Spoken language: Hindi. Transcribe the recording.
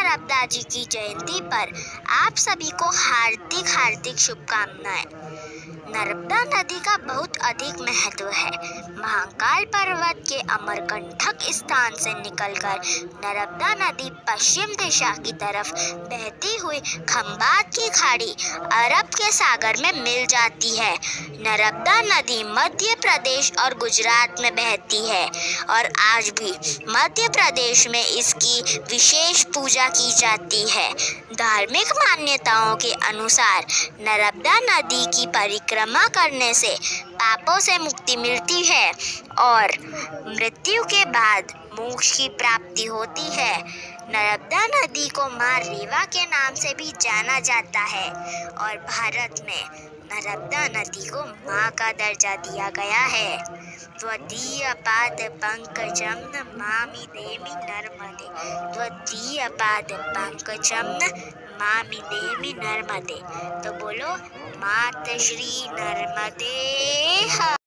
नर्मदा जी की जयंती पर आप सभी को हार्दिक हार्दिक शुभकामनाएं। नर्मदा नदी का बहुत अधिक महत्व है। महाकाल पर्वत के अमरकंटक स्थान से निकलकर नर्मदा नदी पश्चिम दिशा की तरफ बहती हुई खंबात की खाड़ी अरब के सागर में मिल जाती है। नर्मदा नदी मध्य प्रदेश और गुजरात में बहती है और आज भी मध्य प्रदेश में इसकी विशेष पूजा की जाती है। धार्मिक मान्यताओं के अनुसार नर्मदा नदी की परिक्रमा करने से पापों से मुक्ति मिलती है और मृत्यु के बाद मोक्ष की प्राप्ति होती है। नर्मदा नदी को मां रेवा के नाम से भी जाना जाता है और भारत में नर्मदा नदी को मां का दर्जा दिया गया है। त्वदीय पाद पंकजं नमामि देवी नर्मदे, त्वदीय पाद पंकजं नमामि देवी नर्मदे। तो बोलो मात श्री नर्मदे।